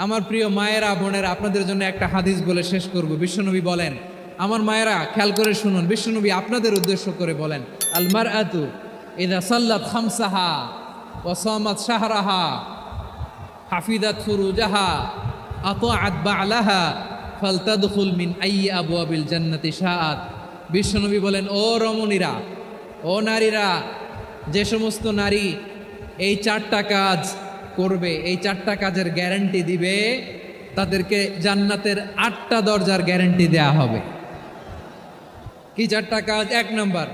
আমার প্রিয় মায়েরা বোনেরা, আপনাদের জন্য একটা হাদিস বলে শেষ করব। বিশ্বনবী বলেন, আমার মায়েরা খেয়াল করে শুনুন, বিশ্বনবী আপনাদের উদ্দেশ্য করে বলেন, আল মারআতু ইযা সাল্লাত খামসাহা ওয়া সামাত শাহরাহা হাফিজাত ফুরুজাহা আতাআত বা'লাহা ফালতাদখুল মিন আইয়ি আবওয়াবিল জান্নাতি শাআত। বিশ্বনবী বলেন, ও রমণীরা, ও নারীরা, যে সমস্ত নারী এই 4টা কাজ করবে, এই 4টা কাজের গ্যারান্টি দিবে, তাদেরকে জান্নাতের 8টা দরজার গ্যারান্টি দেয়া হবে। কি 4টা কাজ? 1 নম্বর,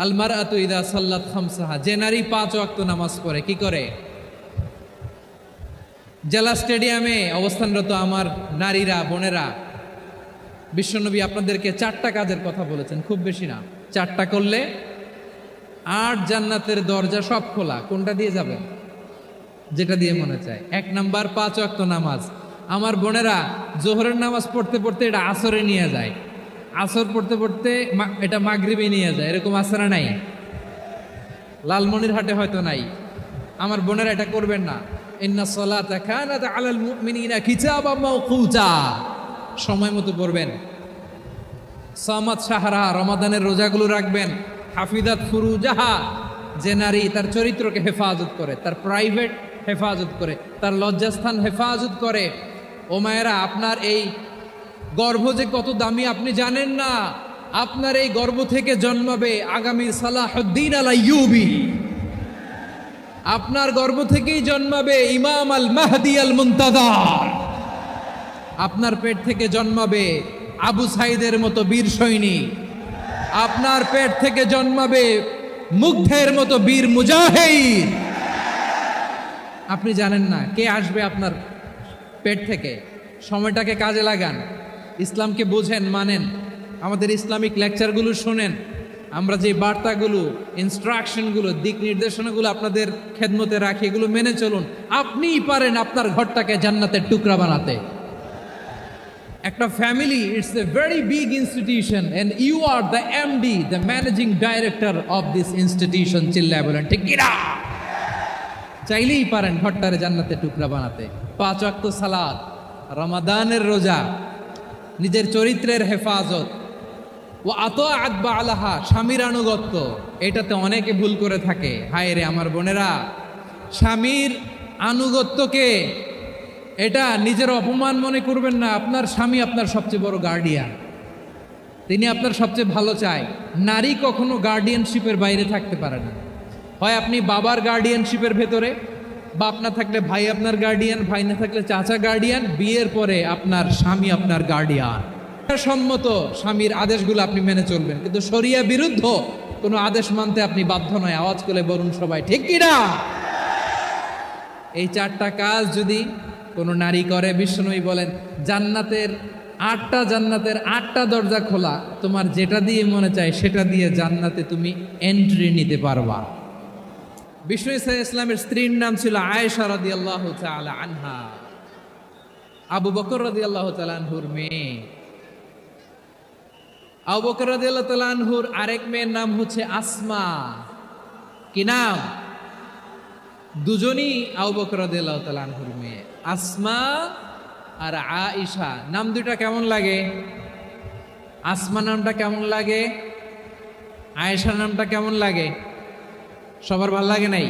আল মারআতু ইযা সাল্লাত খামসাহা, যে নারী 5 ওয়াক্ত নামাজ পড়ে। কি করে? জেলা স্টেডিয়ামে অবস্থানরত আমার নারীরা বোনেরা, বিশ্বনবী আপনাদেরকে 4টা কাজের কথা বলেছেন, খুব বেশি না। 4টা করলে 8 জান্নাতের দরজা সব খোলা। কোনটা দিয়ে যাবেন? যেটা দিয়ে মনে চায়। 1 নাম্বার 5 ওয়াক্ত নামাজ। আমার বোনেরা জোহরের নামাজ পড়তে পড়তে এটা আসরে নিয়ে যায়, আসর পড়তে পড়তে এটা মাগরিবে নিয়ে যায়। এরকম আসরা নাই? লালমনিরহাটে হয়তো নাই। আমার বোনেরা এটা করবেন না। ইন্না সলাতা কানাত আলাল মুমিনিনা কিতাবাম মাওকুতা, সময় মতো পড়বেন। সামাত শাহরা, রমাদানের রোজাগুলো রাখবেন। হাফিজাত ফুরুজাহা, যে নারী তার চরিত্রকে হেফাজত করে, তার প্রাইভেট হেফাজত করে, তার লজ্জাস্থান হেফাজত করে। ও মায়েরা, আপনার এই গর্ভ যে কত দামি আপনি জানেন না। আপনার এই গর্ভ থেকে জন্মাবে আগামী সালাহুদ্দিন আল আইয়ুবী। আপনার গর্ভ থেকেই জন্মাবে ইমাম আল মাহদি আল মুনতাজার। আপনার পেট থেকে জন্মাবে আবু সাইদের মতো বীর সৈনিক। আপনার পেট থেকে জন্মাবে মুগ্ধের মতো বীর মুজাহিদ। আপনি জানেন না কে আসবে আপনার পেট থেকে। সময়টাকে কাজে লাগান, ইসলামকে বোঝেন, মানেন, আমাদের ইসলামিক লেকচারগুলো শোনেন। আমরা যে বার্তাগুলো, ইনস্ট্রাকশনগুলো, দিক নির্দেশনাগুলো আপনাদের খেদমতে রাখি, এগুলো মেনে চলুন। আপনিই পারেন আপনার ঘরটাকে জান্নাতের টুকরা বানাতে। একটা family, it's a very big institution and you are the MD, the managing director of this institution. চিল্লায় বলেন ঠিক কিনা? চাইলেই পারেন ঘরটারে জান্নাতের টুকরা বানাতে। 5 ওয়াক্ত সালাত, রমাদানের রোজা, নিজের চরিত্রের হেফাজত, ও আতাআত বা'লাহা, স্বামীর আনুগত্য। এটাতে অনেকে ভুল করে থাকে। হায় রে আমার বোনেরা, স্বামীর আনুগত্যকে এটা নিজের অপমান মনে করবেন না। আপনার স্বামী আপনার সবচেয়ে বড় গার্ডিয়ান, তিনি আপনার সবচেয়ে ভালো চায়। নারী কখনো গার্ডিয়ানশিপের বাইরে থাকতে পারে না। হয় আপনি বাবার গার্ডিয়ানশিপের ভেতরে, বাপ না থাকলে ভাই আপনার গার্ডিয়ান, ভাই না থাকলে চাচা গার্ডিয়ান, বিয়ের পরে আপনার স্বামী আপনার গার্ডিয়ান। সম্মত স্বামীর আদেশগুলো আপনি মেনে চলবেন, কিন্তু শরিয়া বিরুদ্ধ কোনো আদেশ মানতে আপনি বাধ্য নয়। আওয়াজ করে বলুন সবাই ঠিক কিনা? এই 4টা কাজ যদি কোনো নারী করে, বিশ্বনবী বলেন জান্নাতের 8টা দরজা খোলা। তোমার যেটা দিয়ে মনে চায় সেটা দিয়ে জান্নাতে তুমি এন্ট্রি নিতে পারবা। বিষ্ণু ইসলামের স্ত্রীর নাম ছিল আয়েশা রাদিয়াল্লাহু তাআলা আনহা, আবু বকর রাদিয়াল্লাহু তাআলা আনহুর মেয়ে। আবু বকর রাদিয়াল্লাহু তাআলা আনহুর আরেক মেয়ের নাম হচ্ছে আসমা। কি নাম? দুজনই আবু বকর রাদিয়াল্লাহু তাআলা আনহুর মেয়ে, আসমা আর আয়েশা। নাম দুটা কেমন লাগে? আসমা নামটা কেমন লাগে? আয়েশা নামটা কেমন লাগে? সবার ভালো লাগে নাই?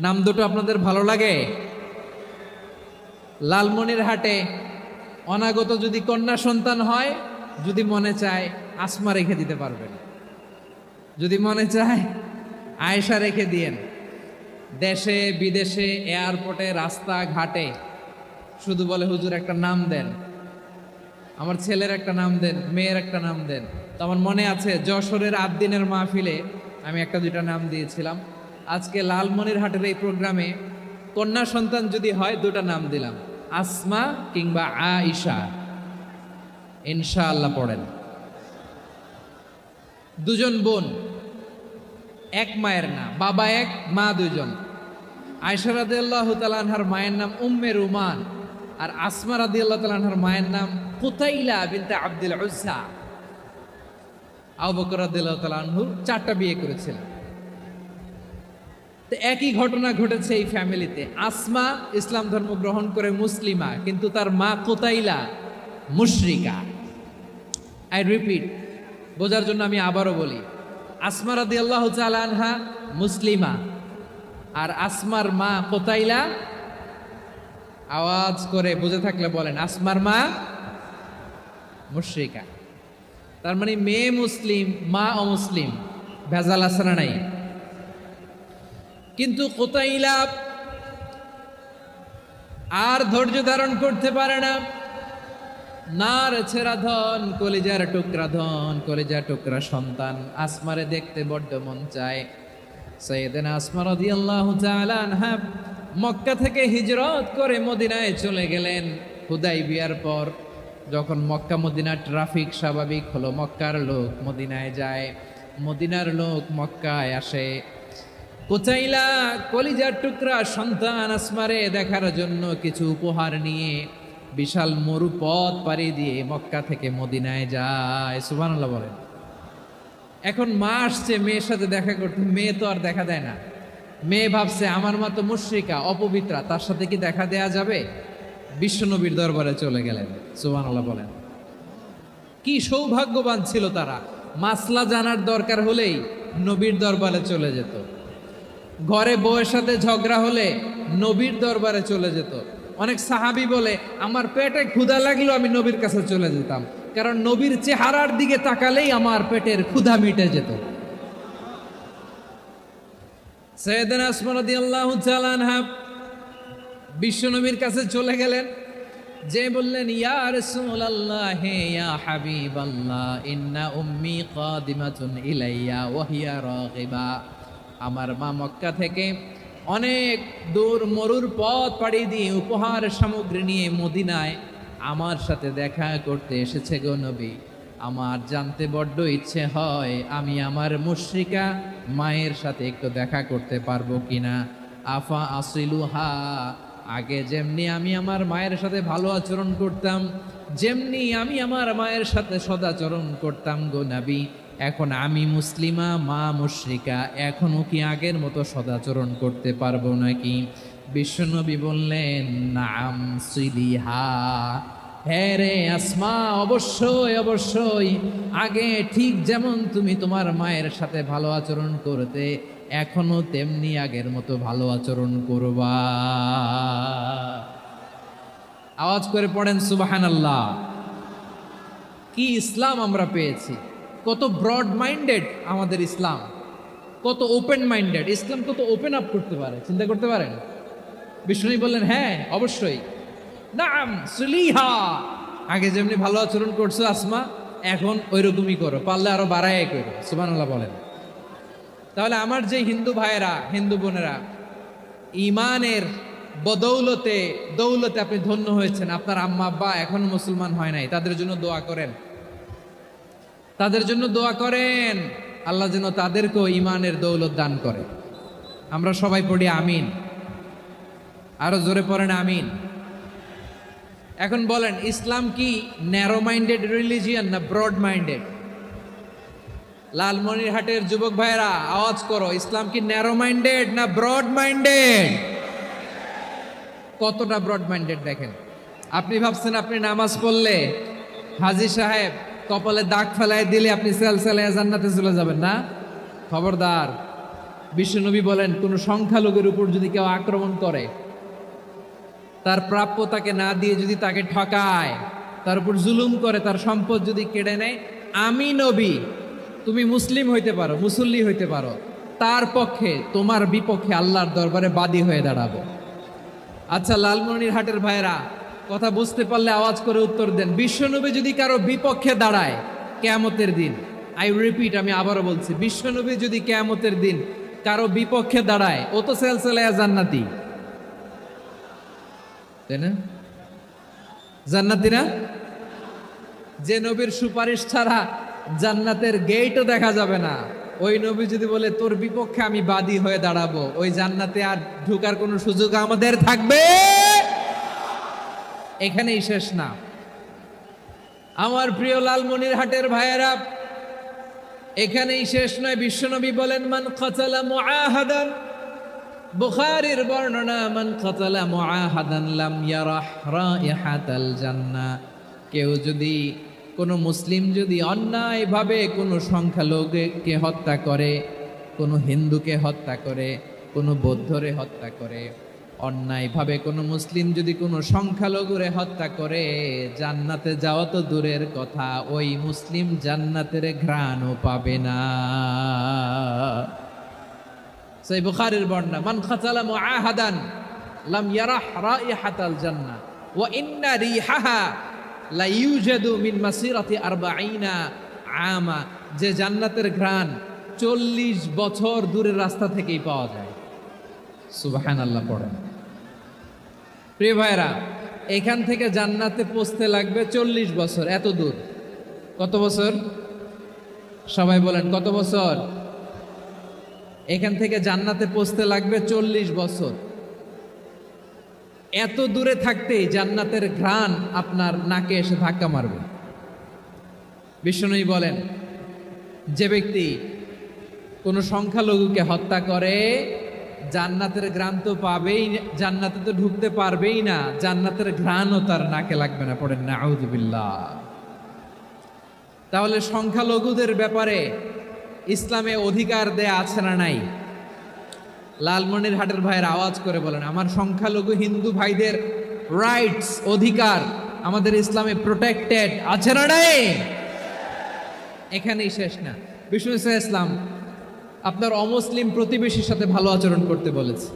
নাম দুটো আপনাদের ভালো লাগে? লালমনিরহাটে অনাগত যদি কন্যা সন্তান হয়, যদি মনে চায় আসমা রেখে দিতে পারবেন, যদি মনে চায় আয়েশা রেখে দিয়েন। দেশে বিদেশে এয়ারপোর্টে রাস্তাঘাটে শুধু বলে হুজুর একটা নাম দেন, আমার ছেলের একটা নাম দেন, মেয়ের একটা নাম দেন। তো আমার মনে আছে যশোরের 8 দিনের মাহফিলে আমি 1-2টা নাম দিয়েছিলাম। আজকে লালমনিরহাটের এই প্রোগ্রামে কন্যা সন্তান যদি হয় 2টা নাম দিলাম, আসমা কিংবা আয়েশা। ইনশাআল্লাহ পড়েন। দুজন বোন, এক মায়ের না, বাবা এক, মা 2জন। আয়েশা রাদিয়াল্লাহু তাআলা আনহার মায়ের নাম উম্মে রুমান, আর আসমা রাদিয়াল্লাহু তাআলা আনহার মায়ের নাম কুতাইলা বিনতে আব্দুল উজ্জা। আবু বকর রাদিয়াল্লাহু তাআলা আনহু 4টা বিয়ে করেছিলেন। তো একই ঘটনা ঘটেছে এই ফ্যামিলিতে। আসমা ইসলাম ধর্ম গ্রহণ করে মুসলিমা, কিন্তু তার মা কোতাইলা মুশরিকা। আই রিপিট, বোঝার জন্য আমি আবারও বলি, আসমা রাদিয়াল্লাহু তাআলা আনহা মুসলিমা, আর আসমার মা কোতাইলা, আওয়াজ করে বুঝে থাকলে বলেন, আসমার মা মুশরিকা। তার মানে মেয়ে মুসলিম, মা অমুসলিম, ভেজাল আছে না নাই? কিন্তু কোতাইলা আর ধৈর্য ধারণ করতে পারে না। নার ছেড়া ধন, কলিজার টুকরা ধন, কলিজার টুকরা সন্তান আসমারে দেখতে বড্ড মন চায়। সাইয়েদানা আসমা রাদিয়াল্লাহু তাআলা আনহা মক্কা থেকে হিজরত করে মদিনায় চলে গেলেন। হুদাইবিয়ার পর যখন মক্কা মদিনা ট্রাফিক স্বাভাবিক হলো, মক্কার লোক মদিনায় যায়, মদিনার লোক মক্কায় আসে। কোচাইলা কলিজার টুকরা সন্তান আসমারে দেখার জন্য কিছু উপহার নিয়ে বিশাল মরু পথ পাড়ি দিয়ে মক্কা থেকে মদিনায় যায়। সুবহানাল্লাহ বলেন। এখন মা আসছে মেয়ের সাথে দেখা করতে, মেয়ে তো আর দেখা দেয় না। মেয়ে ভাবছে আমার মা তো মুশরিকা, অপবিত্রা, তার সাথে কি দেখা দেয়া যাবে? বিশ্বনবীর দরবারে চলে গেলেন। সুবহানাল্লাহ বলেন। কি সৌভাগ্যবান ছিল তারা, মাসলা জানার দরকার হলেই নবীর দরবারে চলে যেত। ঘরে বউয়ের সাথে ঝগড়া হলে নবীর দরবারে চলে যেত। অনেক সাহাবী বলে আমার পেটে ক্ষুধা লাগলো আমি নবীর কাছে চলে যেতাম, কারণ নবীর চেহারার দিকে তাকালেই আমার পেটের ক্ষুধা মিটে যেত। সাইয়েদানা আসমা রাদিয়াল্লাহু তাআলা আনহা বিশ্বনবীর কাছে চলে গেলেন, যে বললেন ইয়া রাসূলুল্লাহ ইয়া হাবিবাল্লাহ ইন্না উম্মি কাদিমাতুন ইলাইয়া ওয়া হিয়া রাগিবা। আমার মা মক্কা থেকে অনেক দূর মরুর পথ পাড়ি দিয়ে উপহার সামগ্রী নিয়ে মদিনায় আমার সাথে দেখা করতে এসেছে গো নবী। আমার জানতে বড্ড ইচ্ছে হয় আমি আমার মুশরিকা মায়ের সাথে একটু দেখা করতে পারবো কিনা। আফা আসিলুহা, আগে যেমনি আমি আমার মায়ের সাথে ভালো আচরণ করতাম, যেমনি আমি আমার মায়ের সাথে সদাচরণ করতাম গো নবী, এখন আমি মুসলিমা, মা মুশরিকা, এখনো কি আগের মতো সদাচরণ করতে পারবো নাকি? বিশ্বনবী বললেন নাম সিলিহা, হ্যাঁ রে আসমা, অবশ্যই অবশ্যই, আগে ঠিক যেমন তুমি তোমার মায়ের সাথে ভালো আচরণ করতে, এখনো তেমনি আগের মতো ভালো আচরণ করবা। আওয়াজ করে পড়েন সুবহানাল্লাহ। কি ইসলাম আমরা পেয়েছি! কত ব্রড মাইন্ডেড আমাদের ইসলাম, কত ওপেন মাইন্ডেড ইসলাম, কত ওপেন আপ করতে পারে, চিন্তা করতে পারেন। বিষ্ণু বললেন হ্যাঁ অবশ্যই, নাম সুলিহা, আগে যেমনি ভালো আচরণ করছো আসমা, এখন ওইরকমই করো, পারলে আরো বাড়াই করো। সুবহানাল্লাহ বলেন। তাহলে আমার যে হিন্দু ভাইয়েরা, হিন্দু বোনেরা, ইমানের বদৌলতে দৌলতে আপনি ধন্য হয়েছেন, আপনার আম্মা আব্বা এখনো মুসলমান হয় নাই, তাদের জন্য দোয়া করেন, তাদের জন্য দোয়া করেন, আল্লাহ যেন তাদেরকেও ইমানের দৌলত দান করে। আমরা সবাই পড়ি আমিন, আরো জোরে পড়েন আমিন। এখন বলেন, ইসলাম কি ন্যারো মাইন্ডেড রিলিজিয়ান না ব্রড মাইন্ডেড? লালমনিরহাটের যুবক ভাইরা আওয়াজ করো, ইসলাম কি ন্যারো মাইন্ডেড না ব্রড মাইন্ডেড? কতটা ব্রড মাইন্ডেড দেখেন। আপনি ভাবছেন আপনি নামাজ পড়লে হাজী সাহেব কপালে দাগ ফেলায় দিলে আপনি সেলসেলায় জান্নাতে চলে যাবেন না? খবরদার। বিশ্বনবী বলেন, কোন সংখ্যালঘুর উপর যদি কেউ আক্রমণ করে, তার প্রাপ্য তাকে না দিয়ে যদি তাকে ঠকায়, তার উপর জুলুম করে, তার সম্পদ যদি কেড়ে নেয়, আমি নবী, তুমি মুসলিম হইতে পারো, মুসল্লি হইতে পারো, তার পক্ষে তোমার বিপক্ষে আল্লাহর দরবারে বাদী হয়ে দাঁড়াবো। আচ্ছা লালমনিরহাটের ভাইরা, কথা বুঝতে পারলে আওয়াজ করে উত্তর দেন। বিশ্বনবী যদি কারো বিপক্ষে দাঁড়ায় কিয়ামতের দিন, আই রিপিট, আমি আবারও বলছি, বিশ্বনবী যদি কিয়ামতের দিন কারো বিপক্ষে দাঁড়ায়, ও তো সেলসেলায়া জান্নাতি, তাই না? জান্নাতি না? যে নবীর সুপারিশ ছাড়া জান্নাতের গেটও দেখা যাবে না, ওই নবী যদি বলে তোর বিপক্ষে আমি বাদী হয়ে দাঁড়াবো, ওই জান্নাতে আর ঢোকার কোনো সুযোগ আমাদের থাকবে? এখানেই শেষ না। আমার প্রিয় লালমনিরহাটের ভাইয়েরা, এখানেই শেষ নয়। বিশ্বনবী বলেন, মান কাতালা মুআহাদান বুখারীর বর্ণনা, মান কাতালা মুআহাদান লাম ইয়ারাহ রাইহাতাল জান্নাহ, কেউ যদি কোনো মুসলিম যদি অন্যায়ভাবে কোনো সংখ্যালঘুকে হত্যা করে, কোনো হিন্দুকে হত্যা করে, কোনো বৌদ্ধরে হত্যা করে, অন্যায়ভাবে কোনো মুসলিম যদি কোনো সংখ্যালঘুরে হত্যা করে, জান্নাতে যাওয়া তো দূরের কথা, ওই মুসলিম জান্নাতের ঘ্রাণও পাবে না। সেই বুখারীর বর্ণনা, মান কাতালা মুআহাদান লাম ইয়ারাহ রাইহাতাল জান্নাহ ওয়া ইন্না রিহাহা লা ইউজাদু মিন মাসিরাতি 40 আমা, যে জান্নাতের ঘ্রাণ 40 বছর দূরের রাস্তা থেকেই পাওয়া যায়। সুবহানাল্লাহ পড়েন। প্রিয় ভাইরা, এখান থেকে জান্নাতে পৌঁছতে লাগবে 40 বছর। এত দূর, কত বছর? সবাই বলেন কত বছর? এখান থেকে জান্নাতে পৌঁছতে লাগবে 40 বছর। এত দূরে থাকতেই জান্নাতের ঘ্রাণ আপনার নাকে এসে ধাক্কা মারবে। বিষ্ণুই বলেন, যে ব্যক্তি কোনো সংখ্যালঘুকে হত্যা করে, জান্নাতের ঘ্রাণ তো পাবেই, জান্নাতে তো ঢুকতে পারবেই না, জান্নাতের ঘ্রাণও তার নাকে লাগবে না। পড়েন নাউযুবিল্লাহ। তাহলে সংখ্যালঘুদের ব্যাপারে ইসলামে অধিকার দেয়া আছে না নাই? লালমনিরহাটের ভাইয়ের আওয়াজ করে বলেন, আমার সংখ্যালঘু হিন্দু ভাইদের রাইটস, অধিকার আমাদের ইসলামে প্রোটেক্টেড আছে না নাই? এখানেই শেষ না। বিষ্ণু ইসলাম আপনার অমুসলিম প্রতিবেশীর সাথে ভালো আচরণ করতে বলেছে।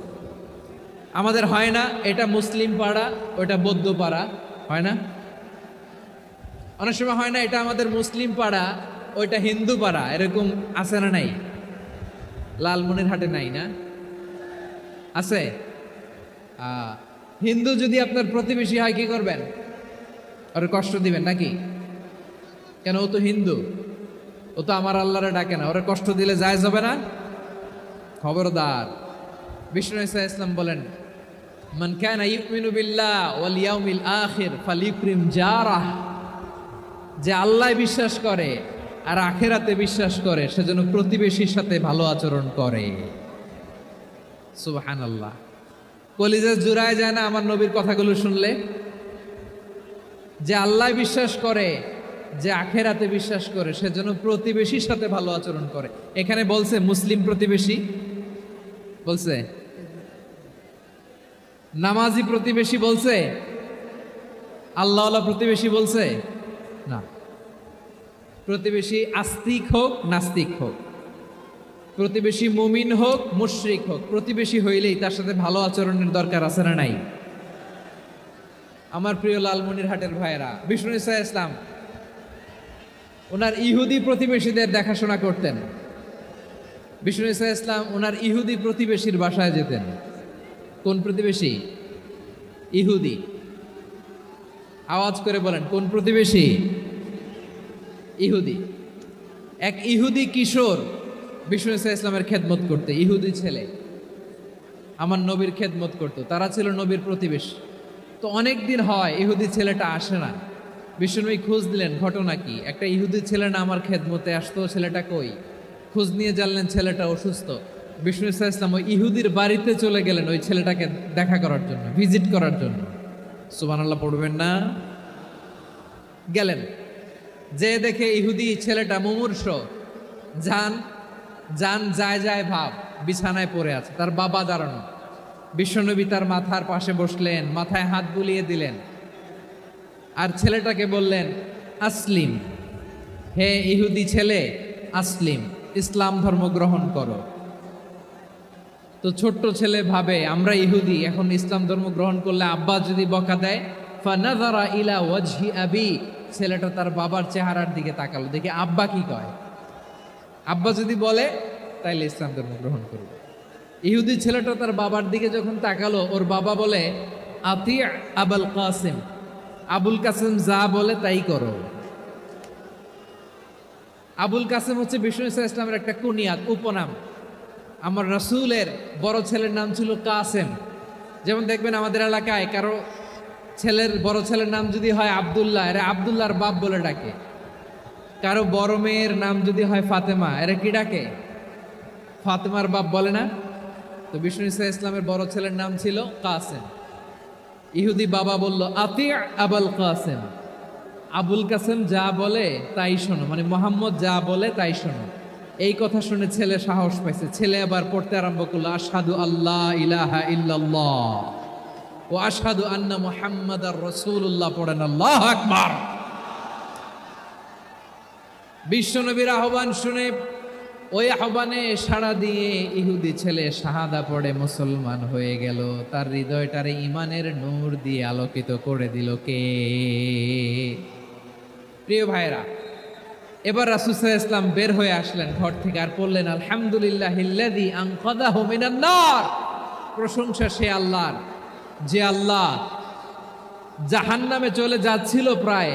আমাদের হয় না এটা মুসলিম পাড়া, ওটা বৌদ্ধ পাড়া, হয় না? অনেক সময় হয় না এটা আমাদের মুসলিম পাড়া, ওইটা হিন্দু পাড়া, এরকম আছে না নাই? লালমনিরহাটে নাই না? আছে? হিন্দু যদি আপনার প্রতিবেশী হয় কি করবেন? ওর কষ্ট দিবেন নাকি? কেন? ও তো হিন্দু, ও তো আমার আল্লাহরে ডাকে না, ওরা কষ্ট দিলে জায়েজ হবে না? খবরদার। বিষ্ণু ইসলাম বলেন, মান কানা ইউমিনু বিল্লাহ ওয়াল ইয়াউমিল আখির ফালিউকরিম জারাহ, যে আল্লাহ বিশ্বাস করে আর আখিরাতে বিশ্বাস করে, সেজন্য প্রতিবেশীর সাথে ভালো আচরণ করে। সুবহানাল্লাহ। কলিজা জুড়ায় যায় না আমার নবীর কথাগুলো শুনলে? যে আল্লাহ বিশ্বাস করে, যে আখেরাতে বিশ্বাস করে, সেজন্য প্রতিবেশীর সাথে ভালো আচরণ করে। এখানে বলছে মুসলিম প্রতিবেশী, বলছে নামাজি প্রতিবেশী, বলছে আল্লাহওয়ালা প্রতিবেশী, বলছে না। প্রতিবেশী আস্তিক হোক নাস্তিক হোক, প্রতিবেশী মুমিন হোক মুশরিক হোক, প্রতিবেশী হইলেই তার সাথে ভালো আচরণের দরকার আছে না নাই? আমার প্রিয় লালমনিরহাটের ভাইয়েরা, বিষ্ণু ইসলাম ওনার ইহুদি প্রতিবেশীদের দেখাশোনা করতেন। বিষ্ণু ইসলাম ওনার ইহুদি প্রতিবেশীর বাসায় যেতেন। কোন প্রতিবেশী? ইহুদি। আওয়াজ করে বলেন, কোন প্রতিবেশী? ইহুদি। এক ইহুদি কিশোর বিষ্ণু ইসলামের খেদমত করতে, ইহুদি ছেলে আমার নবীর খেদমত করতো, তারা ছিল নবীর প্রতিবেশী। তো অনেক দিন হয় ইহুদি ছেলেটা আসে না। বিষ্ণুনবী খোঁজ দিলেন, ঘটনা কি? একটা ইহুদি ছেলে না আমার খেদমতে আসতো, ছেলেটা কই? খোঁজ নিয়ে জানলেন ছেলেটা অসুস্থ। বিষ্ণু ইসলাম ওই ইহুদির বাড়িতে চলে গেলেন ওই ছেলেটাকে দেখা করার জন্য, ভিজিট করার জন্য। সুবহানাল্লাহ পড়বেন না? গেলেন, যে দেখে ইহুদি ছেলেটা মুমূর্ষ, যান যান যায় যায় ভাব, বিছানায় পড়ে আছে, তার বাবা দাঁড়ানো। বিশ্বনবী তার মাথার পাশে বসলেন, মাথায় হাত বুলিয়ে দিলেন, আর ছেলেটাকে বললেন, আসলিম, হে ইহুদি ছেলে, আসলিম, ইসলাম ধর্ম গ্রহণ করো। তো ছোট্ট ছেলে ভাবে আমরা ইহুদি, এখন ইসলাম ধর্ম গ্রহণ করলে আব্বা যদি বকা দেয়, ফানাযারা ইলা ওয়াজহি আবি, ছেলেটা তার বাবার চেহারার দিকে তাকালো, দেখি আব্বা কি কয়। আব্বা যদি বলে তাইলে ইসলাম ধর্ম গ্রহণ করবে। ইহুদি ছেলেটা তার বাবার দিকে যখন তাকালো, ওর বাবা বলে, আতি আবুল কাসিম, আবুল কাসিম যা বলে তাই করো। আবুল কাসিম হচ্ছে বিষ্ণু ইসলামের একটা কুনিয়াত, উপনাম। আমার রাসূলের বড় ছেলের নাম ছিল কাসেম। যেমন দেখবেন আমাদের এলাকায় কারো ছেলের বড় ছেলের নাম যদি হয় আব্দুল্লাহ, এরা আব্দুল্লাহর বাপ বলে ডাকে। কারো বড় মেয়ের নাম যদি হয় ফাতেমা, এরা কি ডাকে? ফাতেমার বাপ বলে না? তো বিষ্ণু ঈসা ইসলামের বড় ছেলের নাম ছিল কাসেম। ইহুদি বাবা বলল, আতি আবুল কাসেম, আবুল কাসেম যা বলে তাই শোনো, মানে মোহাম্মদ যা বলে তাই শোনো। এই কথা শুনে ছেলে সাহস পাইছে, ছেলে আবার পড়তে আরম্ভ করলো, আশহাদু আল্লাহ ইলাহা ইল্লাল্লাহ ও আশহাদু আন্না মুহাম্মাদার রাসূলুল্লাহ, পড়েন আল্লাহু আকবার। বিশ্বনবীর আহ্বান শুনে ওই আহ্বানে সাড়া দিয়ে ইহুদি ছেলে শাহাদা পড়ে মুসলমান হয়ে গেল। তার হৃদয়টারে ইমানের নূর দিয়ে আলোকিত করে দিল কে? প্রিয় ভাইরা, এবার রাসূল সাল্লাল্লাহু আলাইহি ওয়াসাল্লাম বের হয়ে আসলেন ঘর থেকে, আর পড়লেন আলহামদুলিল্লাহিল্লাযী আনকাযাহু মিনান নার। প্রশংসা সে আল্লাহর, যে আল্লাহ জাহান্নামে চলে যাচ্ছিল প্রায়,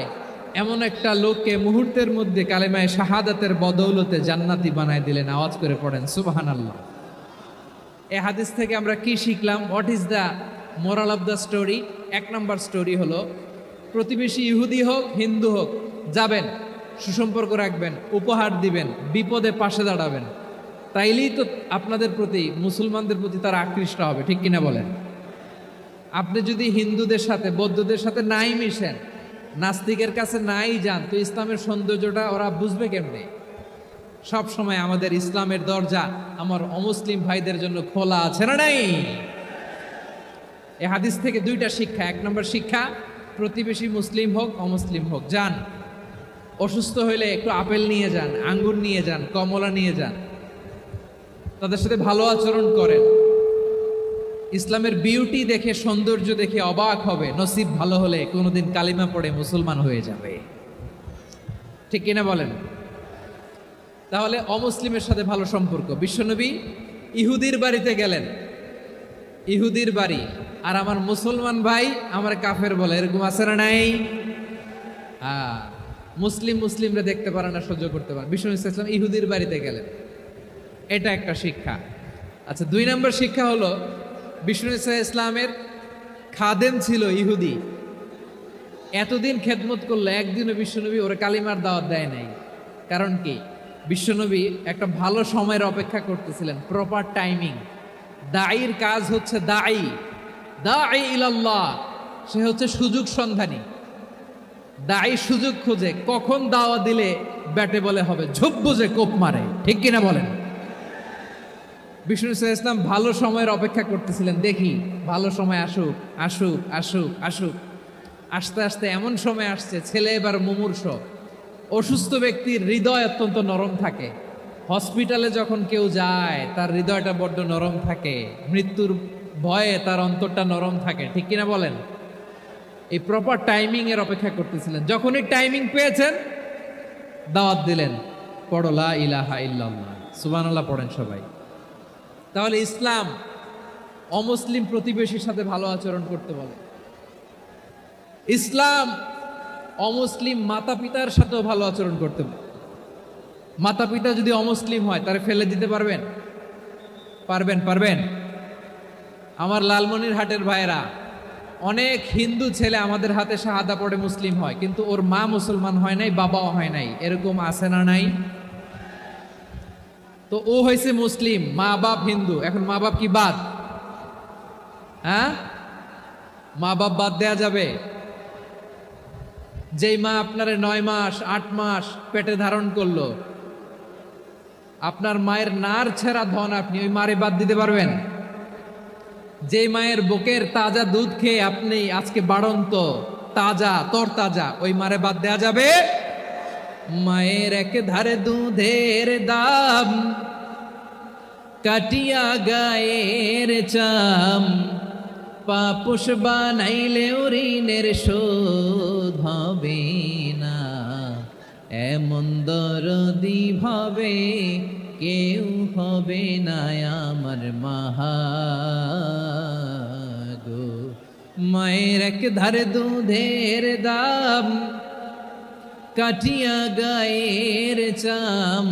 এমন একটা লোককে মুহূর্তের মধ্যে কালেমায়ে শাহাদাতের বদৌলতে জান্নাতি বানায় দিলেন। আওয়াজ করে পড়েন সুবহানাল্লাহ। এই হাদিস থেকে আমরা কি শিখলাম? What is the moral of the story? এক নম্বর স্টোরি হলো, প্রতিবেশী ইহুদি হোক হিন্দু হোক, যাবেন, সুসম্পর্ক রাখবেন, উপহার দিবেন, বিপদে পাশে দাঁড়াবেন, তাইলেই তো আপনাদের প্রতি, মুসলমানদের প্রতি তারা আকৃষ্ট হবে, ঠিক কিনা বলেন? আপনি যদি হিন্দুদের সাথে বৌদ্ধদের সাথে নাই মিশেন, নাস্তিকের কাছে নাই যান, তো ইসলামের সৌন্দর্যটা ওরা বুঝবে কেমনে? সব সময় আমাদের ইসলামের দরজা আমার অমুসলিম ভাইদের জন্য খোলা আছে না নাই? এই হাদিস থেকে দুইটা শিক্ষা। এক নম্বর শিক্ষা, প্রতিবেশী মুসলিম হোক অমুসলিম হোক, যান, অসুস্থ হইলে একটু আপেল নিয়ে যান, আঙ্গুর নিয়ে যান, কমলা নিয়ে যান, তাদের সাথে ভালো আচরণ করেন। ইসলামের বিউটি দেখে, সৌন্দর্য দেখে অবাক হবে, নসিব ভালো হলে কোনোদিন কালিমা পড়ে মুসলমান হয়ে যাবে, ঠিক কিনা বলেন? তাহলে অমুসলিমের সাথে ভালো সম্পর্ক। বিশ্বনবী ইহুদির বাড়িতে গেলেন, ইহুদির বাড়ি, আর আমার মুসলমান ভাই আমার কাফের বলে, এরকম আছে না নাই? মুসলিমরা দেখতে পারে না, সহ্য করতে পারে। বিষ্ণু ইসলাম ইহুদির বাড়িতে গেলেন, এটা একটা শিক্ষা। আচ্ছা, দুই নম্বর শিক্ষা হলো, বিষ্ণু ইসলামের খাদেম ছিল ইহুদি, এতদিন খেদমত করলো, একদিনও বিশ্বনবী ওরা কালিমার দাওয়াত দেয় নাই। কারণ কি? বিশ্বনবী একটা ভালো সময়ের অপেক্ষা করতেছিলেন, প্রপার টাইমিং। দাঈর কাজ হচ্ছে দাঈ ইলাল্লাহ, সে হচ্ছে সুযোগ সন্ধানী। দাঈ সুযোগ খুঁজে, কখন দাওয়া দিলে ব্যাটে বলে হবে, ঝোপ বুঝে কোপ মারে, ঠিক কিনা বলেন? বিষ্ণু ইসলাম ভালো সময়ের অপেক্ষা করতেছিলেন, দেখি ভালো সময় আসুক আসুক আসুক আসুক। আস্তে আস্তে এমন সময় আসছে, ছেলে এবার মুমূর্ষ, অসুস্থ ব্যক্তির হৃদয় অত্যন্ত নরম থাকে। হসপিটালে যখন কেউ যায়, তার হৃদয়টা বড্ড নরম থাকে, মৃত্যুর ভয়ে তার অন্তরটা নরম থাকে, ঠিক কিনা বলেন? এই প্রপার টাইমিং এর অপেক্ষা করতেছিলেন। যখনই টাইমিং পেয়েছেন, দাওয়াত দিলেন, পড়ো লা ইলাহা ইল্লাল্লাহ, সুবহানাল্লাহ পড়েন সবাই। তাহলে ইসলাম অমুসলিম প্রতিবেশীর সাথে ভালো আচরণ করতে বলে। ইসলাম অমুসলিম মাতা পিতার সাথেও ভালো আচরণ করতে বলে। মাতা পিতা যদি অমুসলিম হয়, তারে ফেলে দিতে পারবেন? পারবেন? আমার লালমনিরহাটের ভাইরা, অনেক হিন্দু ছেলে আমাদের হাতে শাহাদা পড়ে মুসলিম হয়, কিন্তু ওর মা মুসলমান হয় নাই, বাবাও হয় নাই, এরকম আছে না নাই? তো ও হয়েছে মুসলিম, মা বাপ হিন্দু, এখন মা বাপ কি বাদ? হ্যাঁ, মা বাপ বাদ দেয়া যাবে? যেই মা আপনারে 9 মাস 8 মাস পেটে ধারণ করলো, আপনার মায়ের নার ছেঁড়া ধন, আপনি ওই মারে বাদ দিতে পারবেন? যে মায়ের বুকের তাজা দুধ খেয়ে আপনি আজকে বাড়ন্ত তাজা তরতাজা, ওই মারে বাদ দেয়া যাবে? মায়ের এক ধারে দুধের দাম, কাটিয়া গায়ের চাম, পাপুষ বানাইলে ঋণের শোধ হবে না, এমন দরদি ভাবে কেউ হবে না আমার মাহাগো। মায়ের এক ধারে দুধের দাম, কাটিয়া গায়ের চাম,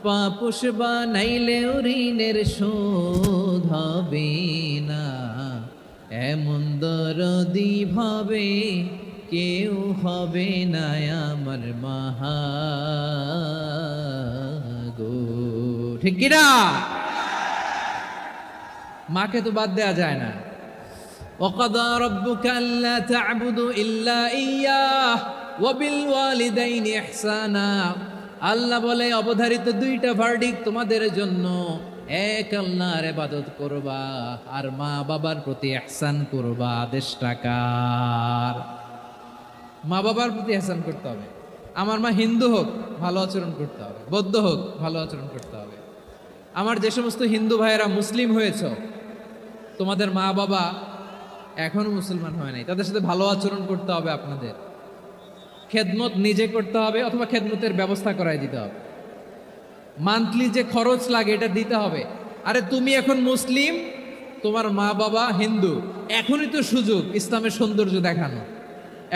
পাপুষ বানাইলে ঋণের শোধ হবে না, এমন দরদি ভাবে কেউ হবে না আমার মাহাগো, ঠিক কিনা? মাকে তো বাদ দেয়া যায় না। وَقَضَى رَبُّكَ أَلَّا تَعْبُدُوا إِلَّا إِيَّاهُ وَبِالْوَالِدَيْنِ إِحْسَانًا। আল্লাহ বলে অবধারিত দুইটা ভার্ডিক্ট তোমাদের জন্য, এক আল্লাহর ইবাদত করবা আর মা বাবার প্রতি ইহসান করবা। আদেশটা কার? মা বাবার প্রতি ইহসান করতে হবে। আমার মা হিন্দু হোক ভালো আচরণ করতে হবে, বৌদ্ধ হোক ভালো আচরণ করতে হবে। আমার যে সমস্ত হিন্দু ভাইয়েরা মুসলিম হয়েছ, তোমাদের মা বাবা এখনো মুসলমান হয় নাই, তাদের সাথে ভালো আচরণ করতে হবে। আপনাদের খেদমত নিজে করতে হবে অথবা খেদমতের ব্যবস্থা করাই দিতে হবে। মান্থলি যে খরচ লাগে এটা দিতে হবে। আরে তুমি এখন মুসলিম, তোমার মা বাবা হিন্দু, এখনই তো সুযোগ ইসলামের সৌন্দর্য দেখানো।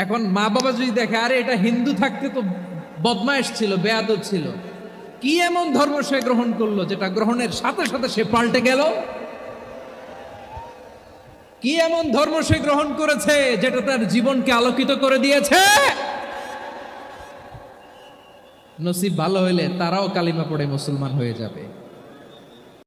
এখন মা বাবা যদি দেখে আরে এটা হিন্দু থাকতে তো বদমাইশ ছিল, বেয়াদব ছিল, কি এমন ধর্ম সে গ্রহণ করলো যেটা গ্রহণের সাথে সাথে সে পাল্টে গেল? কি এমন ধর্ম সে গ্রহণ করেছে যেটা তার জীবনকে আলোকিত করে দিয়েছে? নসিব ভালো হইলে তারাও কালিমা পড়ে মুসলমান হয়ে যাবে।